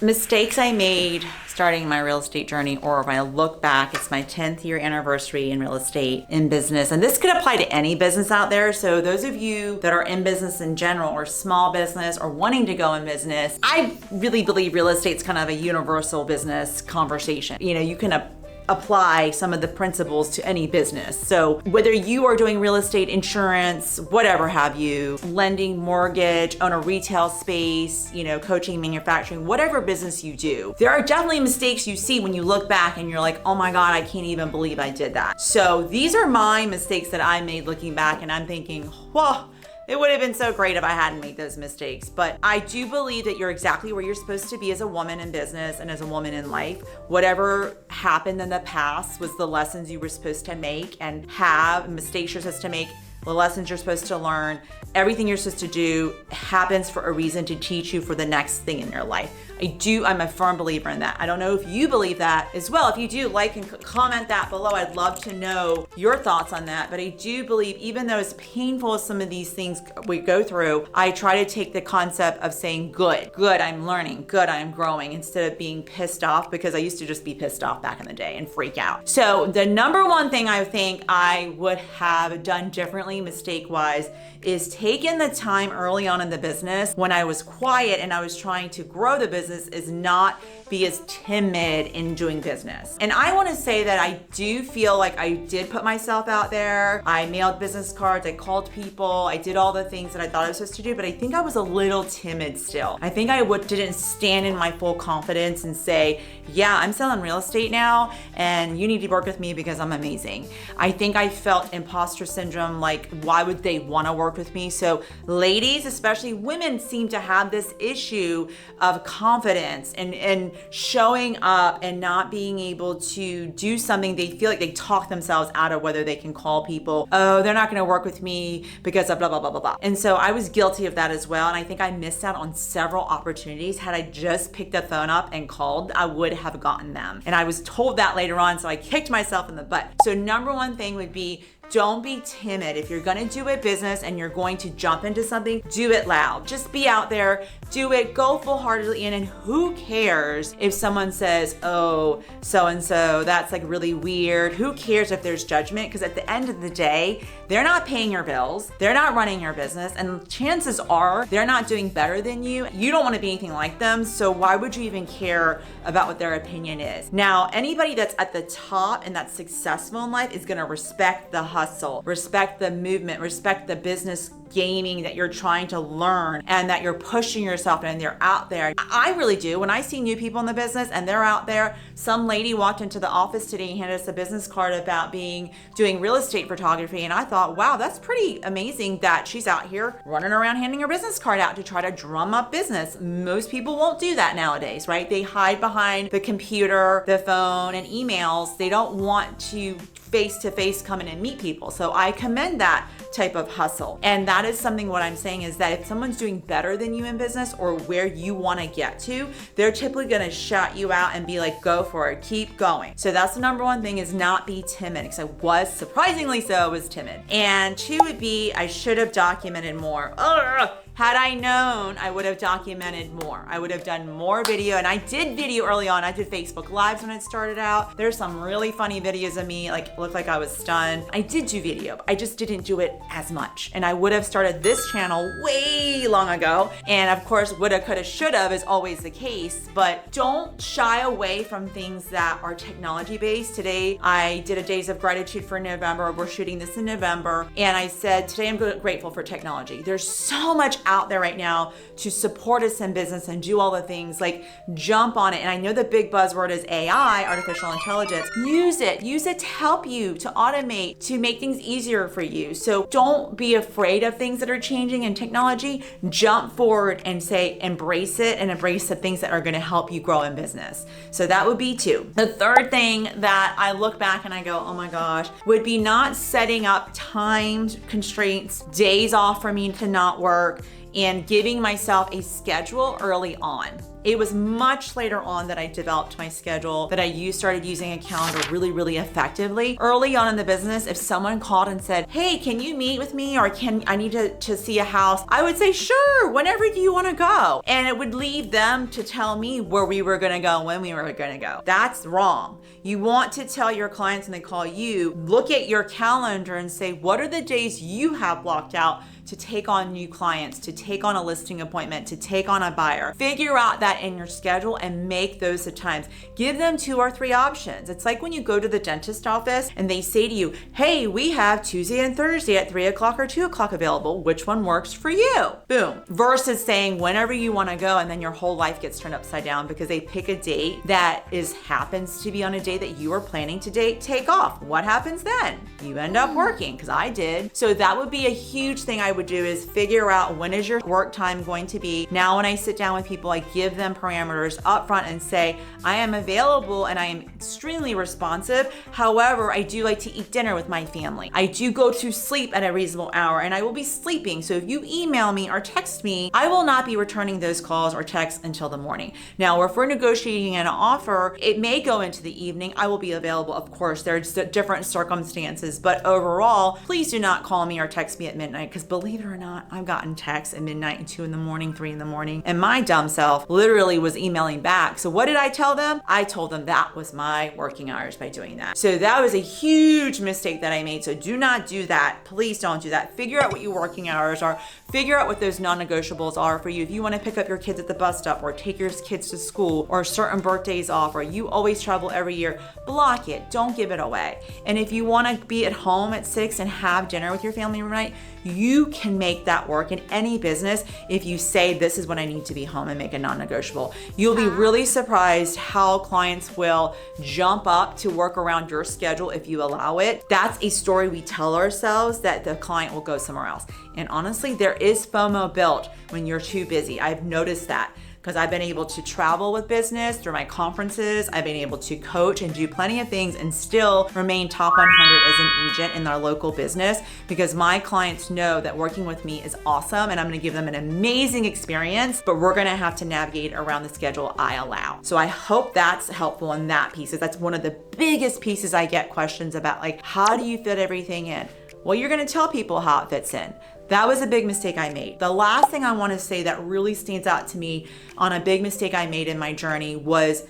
Mistakes I made starting my real estate journey, or when I look back, it's my 10th year anniversary in real estate, in business. And this could apply to any business out there. So those of you that are in business in general, or small business, or wanting to go in business, I really believe real estate's kind of a universal business conversation. You know, you can apply some of the principles to any business. So whether you are doing real estate, insurance, whatever have you, lending, mortgage, own a retail space, you know, coaching, manufacturing, whatever business you do, there are definitely mistakes you see when you look back and you're like, oh my God, I can't even believe I did that. So these are my mistakes that I made looking back, and I'm thinking, whoa, it would have been so great if I hadn't made those mistakes. But I do believe that you're exactly where you're supposed to be as a woman in business and as a woman in life. Whatever happened in the past was the lessons you were supposed to make and have, mistakes you're supposed to make, the lessons you're supposed to learn. Everything you're supposed to do happens for a reason, to teach you for the next thing in your life. I'm a firm believer in that. I don't know if you believe that as well. If you do, like and comment that below. I'd love to know your thoughts on that. But I do believe, even though as painful as some of these things we go through, I try to take the concept of saying, good, I'm learning, good, I'm growing, instead of being pissed off, because I used to just be pissed off back in the day and freak out. So the number one thing I think I would have done differently, mistake-wise, is taking the time early on in the business when I was quiet and I was trying to grow the business, is not be as timid in doing business. And I want to say that I do feel like I did put myself out there. I mailed business cards, I called people, I did all the things that I thought I was supposed to do, but I think I was a little timid still. I think I didn't stand in my full confidence and say, yeah, I'm selling real estate now and you need to work with me because I'm amazing. I think I felt imposter syndrome, like why would they want to work with me? So ladies, especially women, seem to have this issue of confidence and showing up and not being able to do something. They feel like they talk themselves out of whether they can call people, oh, they're not going to work with me because of blah, blah, blah, blah, blah. And so I was guilty of that as well. And I think I missed out on several opportunities. Had I just picked the phone up and called, I would have gotten them. And I was told that later on, so I kicked myself in the butt. So number one thing would be, don't be timid. If you're gonna do a business and you're going to jump into something, do it loud. Just be out there, do it, go full-heartedly in, and who cares if someone says, oh, so-and-so, that's like really weird. Who cares if there's judgment? Because at the end of the day, they're not paying your bills, they're not running your business, and chances are they're not doing better than you. You don't wanna be anything like them, so why would you even care about what their opinion is? Now, anybody that's at the top and that's successful in life is gonna respect the hustle, respect the movement, respect the business gaming that you're trying to learn and that you're pushing yourself and they're out there. I really do. When I see new people in the business and they're out there, some lady walked into the office today and handed us a business card about doing real estate photography, and I thought, wow, that's pretty amazing that she's out here running around handing her business card out to try to drum up business. Most people won't do that nowadays, right? They hide behind the computer, the phone, and emails. They don't want to face-to-face come in and meet people. So I commend that type of hustle. And that is something, what I'm saying is that if someone's doing better than you in business or where you want to get to, they're typically going to shout you out and be like, go for it, keep going. So that's the number one thing, is not be timid, because I was, surprisingly so, I was timid. And two would be, I should have documented more. Ugh. Had I known, I would have documented more. I would have done more video, and I did video early on. I did Facebook Lives when it started out. There's some really funny videos of me, like looked like I was stunned. I did do video, I just didn't do it as much. And I would have started this channel way long ago. And of course, woulda, coulda, shoulda is always the case, but don't shy away from things that are technology based. Today, I did a Days of Gratitude for November. We're shooting this in November. And I said, today I'm grateful for technology. There's so much out there right now to support us in business and do all the things, like jump on it. And I know the big buzzword is AI, artificial intelligence. Use it to help you, to automate, to make things easier for you. So don't be afraid of things that are changing in technology. Jump forward and say, embrace it, and embrace the things that are going to help you grow in business. So that would be two. The third thing that I look back and I go, oh my gosh, would be not setting up time constraints, days off for me to not work, and giving myself a schedule early on. It was much later on that I developed my schedule, that I started using a calendar really, really effectively. Early on in the business, if someone called and said, hey, can you meet with me, or I need to see a house, I would say, sure, whenever do you want to go? And it would leave them to tell me where we were going to go, when we were going to go. That's wrong. You want to tell your clients when they call you, look at your calendar and say, what are the days you have blocked out to take on new clients, to take on a listing appointment, to take on a buyer. Figure out that in your schedule and make those the times. Give them 2 or 3 options. It's like when you go to the dentist office and they say to you, hey, we have Tuesday and Thursday at 3 o'clock or 2 o'clock available. Which one works for you? Boom. Versus saying whenever you want to go, and then your whole life gets turned upside down because they pick a date that happens to be on a day that you were planning to take off. What happens then? You end up working, because I did. So that would be a huge thing I would do, is figure out when is your work time going to be. Now when I sit down with people, I give them parameters up front and say, I am available and I am extremely responsive. However, I do like to eat dinner with my family. I do go to sleep at a reasonable hour and I will be sleeping. So if you email me or text me, I will not be returning those calls or texts until the morning. Now, if we're negotiating an offer, it may go into the evening. I will be available. Of course, there's different circumstances, but overall, please do not call me or text me at midnight, because believe it or not, I've gotten texts at midnight and 2 in the morning, 3 in the morning, and my dumb self literally was emailing back. So what did I tell them? I told them that was my working hours by doing that. So that was a huge mistake that I made. So do not do that. Please don't do that. Figure out what your working hours are. Figure out what those non-negotiables are for you. If you want to pick up your kids at the bus stop, or take your kids to school, or certain birthdays off, or you always travel every year, block it. Don't give it away. And if you want to be at home at 6 and have dinner with your family every night, you can make that work in any business if you say, this is when I need to be home, and make a non-negotiable. You'll be really surprised how clients will jump up to work around your schedule if you allow it. That's a story we tell ourselves, that the client will go somewhere else. And honestly, there is FOMO built when you're too busy. I've noticed that, because I've been able to travel with business through my conferences. I've been able to coach and do plenty of things and still remain top 100 as an agent in our local business, because my clients know that working with me is awesome and I'm gonna give them an amazing experience, but we're gonna have to navigate around the schedule I allow. So I hope that's helpful in that piece. That's one of the biggest pieces I get questions about, like, how do you fit everything in? Well, you're gonna tell people how it fits in. That was a big mistake I made. The last thing I want to say that really stands out to me on a big mistake I made in my journey was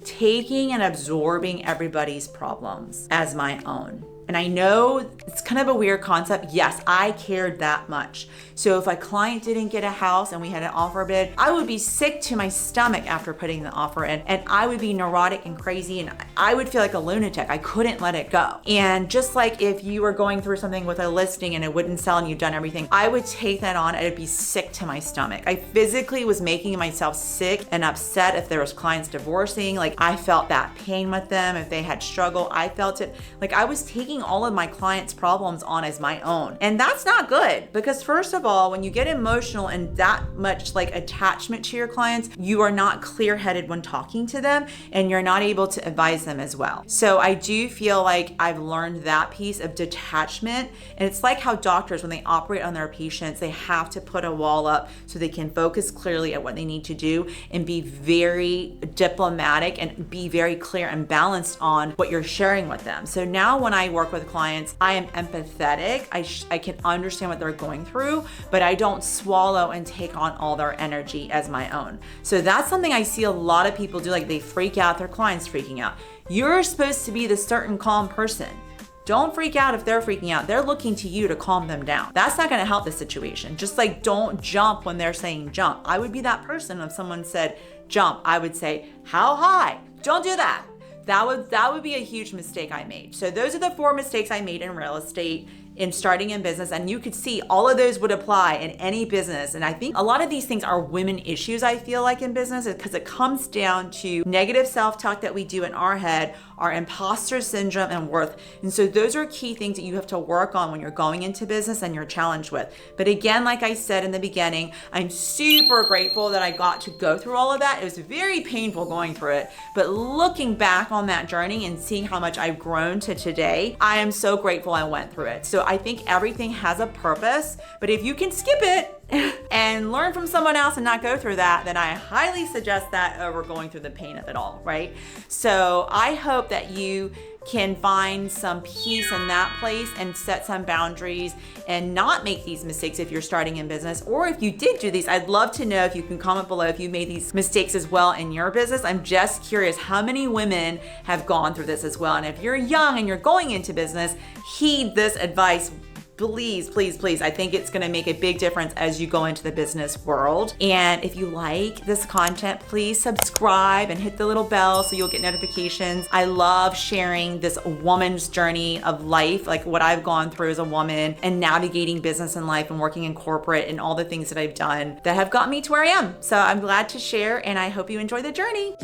taking and absorbing everybody's problems as my own. And I know it's kind of a weird concept. Yes, I cared that much. So if a client didn't get a house and we had an offer bid, I would be sick to my stomach after putting the offer in, and I would be neurotic and crazy, and I would feel like a lunatic. I couldn't let it go. And just like if you were going through something with a listing and it wouldn't sell and you've done everything, I would take that on and I'd be sick to my stomach. I physically was making myself sick and upset if there was clients divorcing. Like, I felt that pain with them. If they had struggle, I felt it. Like, I was taking all of my clients' problems on as my own. And that's not good, because first of all, when you get emotional and that much like attachment to your clients, you are not clear-headed when talking to them, and you're not able to advise them as well. So I do feel like I've learned that piece of detachment. And it's like how doctors, when they operate on their patients, they have to put a wall up so they can focus clearly at what they need to do and be very diplomatic and be very clear and balanced on what you're sharing with them. So now when I work with clients, I am empathetic. I can understand what they're going through, but I don't swallow and take on all their energy as my own. So that's something I see a lot of people do. Like, they freak out, their clients freaking out. You're supposed to be the certain calm person. Don't freak out if they're freaking out. They're looking to you to calm them down. That's not gonna help the situation. Just like, don't jump when they're saying jump. I would be that person. If someone said jump, I would say, how high? Don't do that. That would be a huge mistake I made. So those are the 4 mistakes I made in real estate, in starting in business. And you could see all of those would apply in any business. And I think a lot of these things are women issues, I feel like, in business, because it comes down to negative self-talk that we do in our head, our imposter syndrome, and worth. And so those are key things that you have to work on when you're going into business and you're challenged with. But again, like I said in the beginning, I'm super grateful that I got to go through all of that. It was very painful going through it, but looking back on that journey and seeing how much I've grown to today, I am so grateful I went through it. So I think everything has a purpose, but if you can skip it, and learn from someone else and not go through that, then I highly suggest that over going through the pain of it all, right? So I hope that you can find some peace in that place and set some boundaries and not make these mistakes if you're starting in business. Or if you did do these, I'd love to know, if you can comment below if you made these mistakes as well in your business. I'm just curious how many women have gone through this as well. And if you're young and you're going into business, heed this advice. Please, please, please. I think it's gonna make a big difference as you go into the business world. And if you like this content, please subscribe and hit the little bell so you'll get notifications. I love sharing this woman's journey of life, like what I've gone through as a woman and navigating business and life and working in corporate and all the things that I've done that have got me to where I am. So I'm glad to share, and I hope you enjoy the journey.